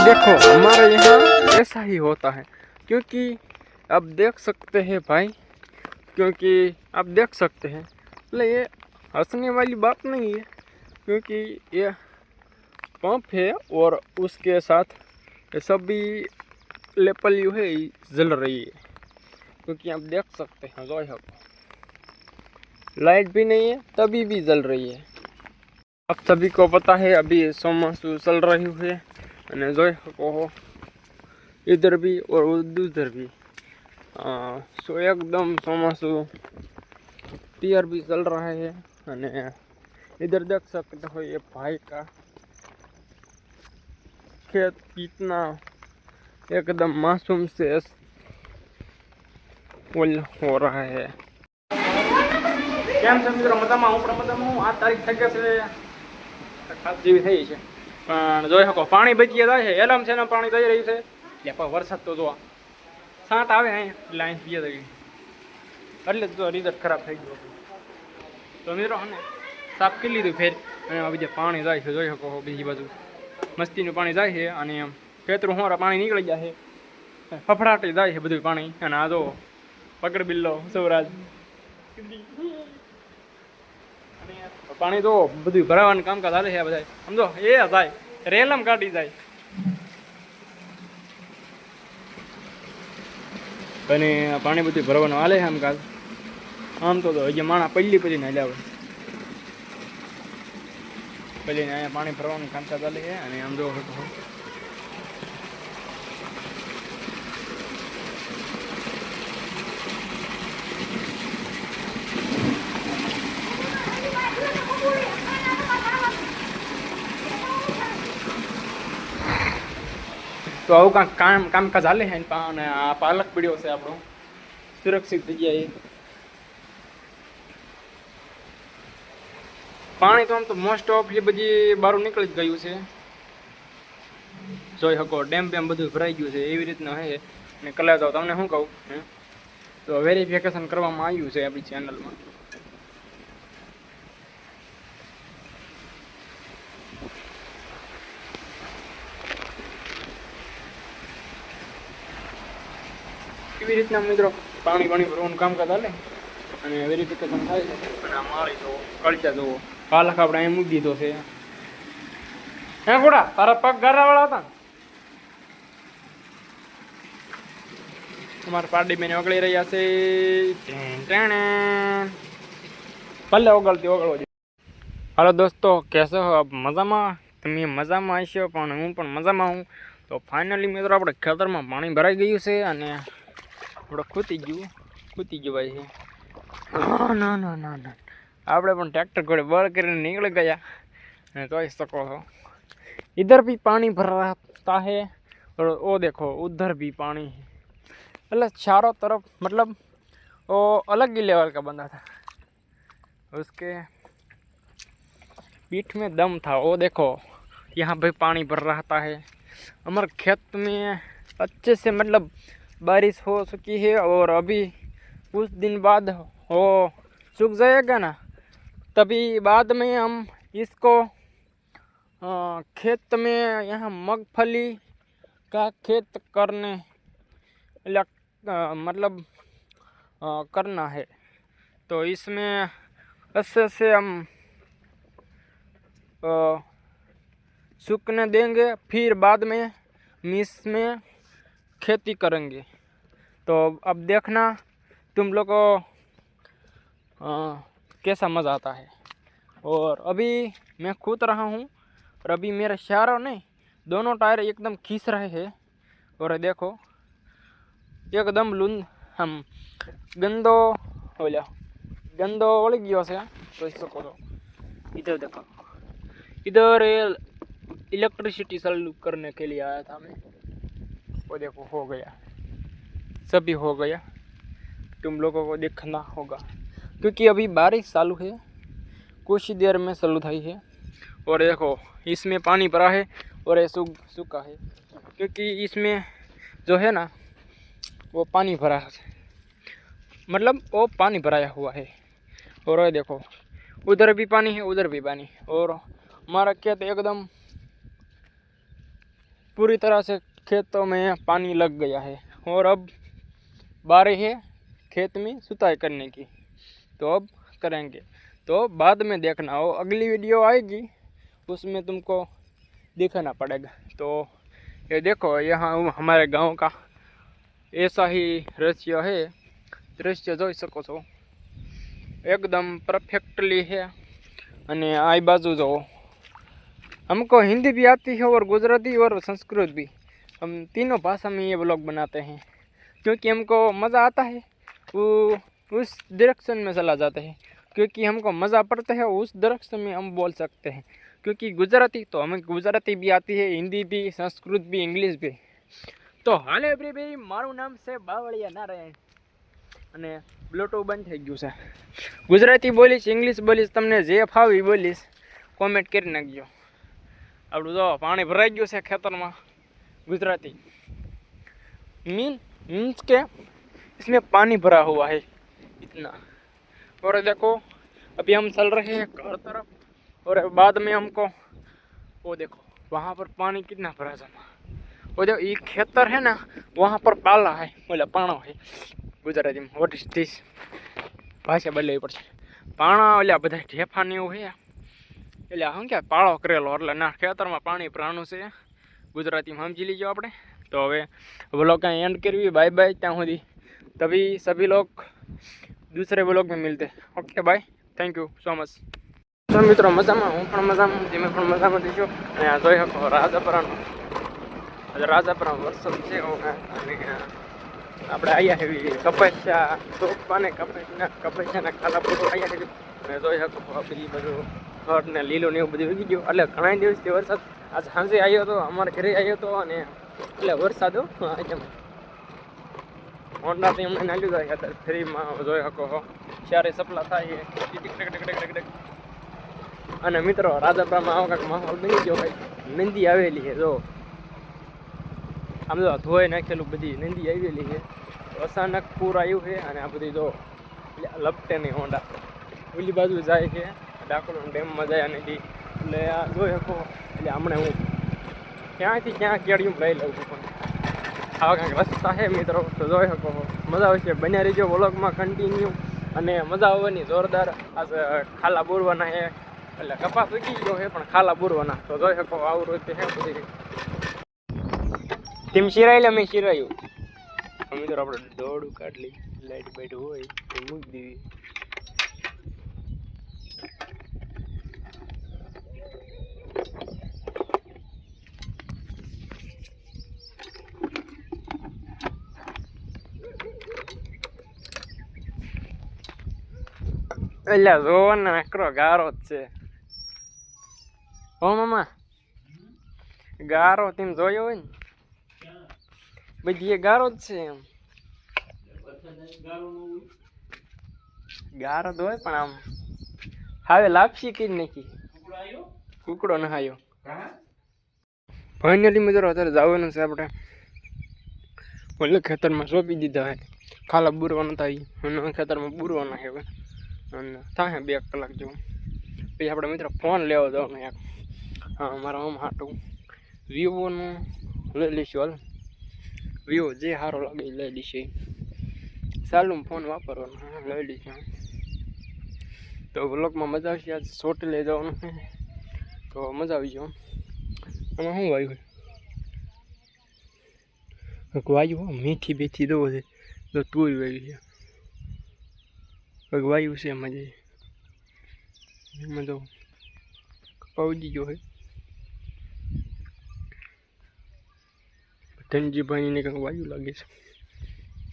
देखो हमारे यहाँ ऐसा ही होता है, क्योंकि आप देख सकते हैं भाई, क्योंकि आप देख सकते हैं, मतलब ये हंसने वाली बात नहीं है, क्योंकि ये पंप है और उसके साथ ये सभी लेपल यू है जल रही है, क्योंकि आप देख सकते हैं जो है लाइट भी नहीं है तभी भी जल रही है। आप सभी को पता है अभी ચોમાસું चल रही है અને જોઈ શકો हो इधर भी और उधर भी सो एकदम ચોમાસું तैयार भी चल रहा है। અને इधर देख सकते हो ये भाई का खेत कितना एकदम मासूम से हो रहा है। કેમ છે મિત્રો? મજામાં? હું પણ મજામાં હું। 8 તારીખ થઈ ગઈ છે, ખાસ જેવી થઈ છે, પણ જોઈ શકો પાણી બચી જાય છે, એલમ છે ને પાણી જઈ રહ્યું છે, એટલે પણ વરસાદ તો જો સાંટ આવે અહીંયા એટલે અહીં પીએ થઈ એટલે જો રિઝલ્ટ ખરાબ થઈ ગયો। તો મિત્રો અને સાફ કરી લીધું ફેર, અને આ બીજે પાણી જાય છે, જોઈ શકો બીજી બાજુ મસ્તીનું પાણી જાય છે, અને ખેતરું હોરા પાણી નીકળી જાય છે, ફફડાટી જાય છે બધું પાણી। અને આ જો પકડ બિલ્લો સૌરાજ પાણી તો બધું ભરાવાનું કામકાજ હાલે છે આ બધા, સમજો એ જાય રેલમ કાઢી જાય, અને પાણી બધું ભરવાનું હાલે છે કામકાજ। આમ તો હજી માણા પહેલી ને હાલ્યા હોય પહેલી ને અહીંયા પાણી ભરવાનું કામકાજ ચાલે છે। અને આમ જો તો આવું કાંઈક કામકાજ હાલે છે। અને આ પાલક પીડ્યો છે આપણો સુરક્ષિત જગ્યાએ। પાણી તો આમ તો મોસ્ટ ઓફલી બધી બહાર નીકળી જ ગયું છે, જોઈ શકો ડેમ બેમ બધું ભરાઈ ગયું છે એવી રીતના છે। અને કલા તો તમને શું કહું, તો વેરિફિકેશન કરવામાં આવ્યું છે આપણી ચેનલમાં। એવી રીતના મિત્રો પાણી ભરવાનું કામકાજ હાલે અને વેરિફિકેશન થાય છે। અને આ માળી તો કળચા જુઓ, પાલક આપણે અહીં મૂકી દીધો છે। હે ગોડા તારા પગ ગારાવાળા હતા? અમારા પારડી બેન ઓગળી રહ્યા છે, ભલે ઓગળતી ઓગળો। હાલો દોસ્તો, કેસો હો આપ? મજામાં? તમે મજામાં હશો, પણ હું પણ મજામાં હું। તો ફાઇનલી મિત્રો આપણે ખેતરમાં પાણી ભરાઈ ગયું છે, અને આપણે ખૂતી ગયું ભાઈ છે। ના ના ના ના આપણે પણ ટ્રેક્ટર ઘોડે બળ કરીને નીકળી ગયા, અને જોઈ શકો છો इधर भी पानी भर रहा है और वो देखो उधर भी पानी है, मतलब चारों तरफ मतलब वो अलग ही लेवल का बंदा था, उसके पीठ में दम था। वो देखो यहाँ पे पानी भर रहा है। हमारे खेत में अच्छे से मतलब बारिश हो चुकी है, और अभी कुछ दिन बाद वो सूख जाएगा ना, तभी बाद में हम इसको खेत में यहाँ मूंगफली का खेत करने मतलब करना है। तो इसमें अच्छे से हम सूखने देंगे, फिर बाद में इसमें खेती करेंगे। तो अब देखना तुम लोग को कैसा मज़ा आता है। और अभी मैं कूद रहा हूँ, और अभी मेरे चारों ने दोनों टायर एकदम खींच रहे हैं, और देखो एकदम लून हम गंदो वળી ગયો છે, જોઈ શકો છો। इधर देखो, इधर इलेक्ट्रिसिटी चालू करने के लिए आया था मैं, वो देखो हो गया, सभी हो गया, तुम लोगों को देखना होगा, क्योंकि अभी बारिश चालू है, कुछ ही देर में चालू थी है। और देखो इसमें पानी भरा है और ये सूखा है, क्योंकि इसमें जो है ना वो पानी भरा है, मतलब वो पानी भराया हुआ है। और ये देखो उधर भी पानी है, उधर भी पानी, और हमारा खेत एकदम पूरी तरह से खेतों में पानी लग गया है और अब बारी है खेत में सुताई करने की। तो अब करेंगे, तो बाद में देखना हो, अगली वीडियो आएगी उसमें तुमको दिखाना पड़ेगा। तो ये देखो, यहाँ हमारे गांव का ऐसा ही दृश्य है। दृश्य જોઈ શકો છો, एकदम परफेक्टली है। અને આ बाजू जो हमको हिंदी भी आती है और गुजराती और संस्कृत भी, हम तीनों भाषा में ये व्लॉग बनाते हैं क्योंकि हमको मज़ा आता है। वो उस डायरेक्शन में चला जाता है क्योंकि हमको मज़ा पड़ता है, उस डायरेक्शन में हम बोल सकते हैं। क्योंकि गुजराती तो हमें गुजराती भी आती है, हिंदी भी, संस्कृत भी, इंग्लिश भी। तो हाल एवरीबडी, माરું નામ છે બાવળિયા નારાયણ અને બ્લૂટૂથ બંધ થઈ ગયું છે। ગુજરાતી બોલીશ, ઇંગ્લિશ બોલીશ, તમને જે ફાવે એ બોલીશ, કોમેન્ટ કરી નાખજો। આપણું જો પાણી ભરાઈ ગયું છે ખેતરમાં। गुजराती मीन्स के इसमें पानी भरा हुआ है इतना। और देखो अभी हम चल रहे हैं घर तरफ, और बाद में हमको वो देखो वहाँ पर पानी कितना भरा जमा। वो देखो ये खेतर है ना, वहाँ पर पाला है, बोला पाणो है गुजराती में। वॉट इज दिस भाषा बदलવી પડશે। પાણા ઓલા બધા ઢેફાને એવું છે, એટલે શું કે પાળો કરેલો, એટલે ના ખેતરમાં પાણી ભરાણું છે ગુજરાતીમાં, સમજી લીજો આપણે। तो હવે व्लॉग का एंड करवी, बाय बाय ત્યાં સુધી। तभी सभी लोग दूसरे व्लॉग में मिलते। Okay bye, thank you so much. तो मित्रों मजाમાં, હું પણ મજામાં, તમે પણ મજામાં થશો। અને આ જોઈ શકો રાજાપરાનો, રાજાપરા વરસાદ છે અને આપણે આવ્યા છે કપાસિયા સોપાને કપાસિયાના ખાલા પૂરો આવ્યા છે। અને જોઈ શકો બધી બધું ઘર ને લીલું ને એવું બધું ઉગી ગયું। એટલે ઘણા દિવસથી વરસાદ આજ સાંજે આવ્યો હતો, અમારા ઘરે આવ્યો હતો, અને એટલે વરસાદ હોન્ડાથી અમને નાલ્યું જાય અત્યારે ફ્રીમાં જોઈ શકો ચારે સપલા થાય છે। અને મિત્રો રાજાપરામાં આવો કાંઈક માહોલ બની ગયો ભાઈ। નંદી આવેલી છે, જો આમ જો ધોઈ નાખેલું બધી નંદી આવેલી છે। અચાનક પૂર આવ્યું છે અને આ બધી જો લપટે નહીં હોન્ડા ઓલી બાજુ જાય છે, ડાકોર ડેમમાં જાય નદી। એટલે આ જોઈ શકો, એટલે હમણાં હું ક્યાંથી ક્યાં કેળિયું લઈ લઉં છું, પણ આવા કાંઈક રસ્તા છે મિત્રો। તો જોઈ શકો મજા આવશે, બન્યા રહીજો વ્લોગમાં કન્ટિન્યુ। અને મજા આવવાની જોરદાર। આ ખાલા બોરવાના છે, એટલે કપાસ ઉગી ગયો છે પણ ખાલા બોરવાના। તો જોઈ શકો આવું રોજ છે બધી। તેમ શિરાયેલા મેં શિરાયું મિત્રો, આપણે દોડું કાઢ લઈ, લાઈટ બાઈટ હોય તો મૂકી દેવી। એટલે જોવો ને નકરો ગારો જ છે। હો મામા, ગારો તેમ જોયો હોય ને, બધી એ ગારો જ છે એમ। ગારો તો હોય પણ આમ હવે લાપસી કરી નાખી, કુકડો નહાયો। ફાઇનલી મિત્રો અત્યારે જવાનું છે આપણે ઓલે ખેતરમાં સોંપી દીધા છે, ખાલા બુરવાના થાય અને ખેતરમાં બુરવાના છે હવે, અને થાય 2 કલાક જેવું। પછી આપણે મિત્રો ફોન લેવો જવાનું એક, હા મારા આમ હાટું વિવોનું લઈ લઈશું। હાલ વિવો જે સારો લાગે લઈ લઈશે, સારું ફોન વાપરવાનો લઈ લઈશું। તો વ્લોગમાં મજા આવશે। આજ શોર્ટ લઈ જવાનું છે તો મજા આવી જાય। આમાં શું વાયુ વાયુ હો, મીઠી બેઠી દો છે તો તુંય વાયુ છે, વાયુ છે એમાં જઈએ એમાં તો પૌજી ગયો છે। ધનજીભાઈને કંઈક વાયુ લાગે છે,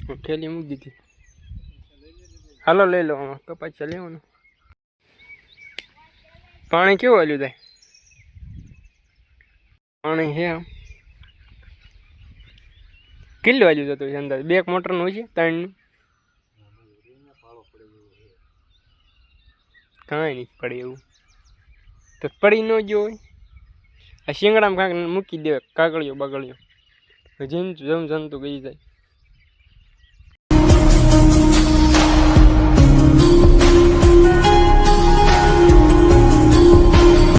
હું થેલી મૂકી દીધી। હાલો લઈ લો, આમાં કપાસિયા લેવાનું। પાણી કેવું હાલ્યું થાય? પાણી છે આમ કેટલું હાલ્યું જતું છે અંદર? 2 મોટરનું હોય છે, 3નું કાંઈ નહીં પડે એવું તો પડી ન ગયો હોય। આ શિંગડામાં કાંઈક મૂકી દે, કાગળિયો બગળિયો, જેમ જંતુ ગઈ જાય।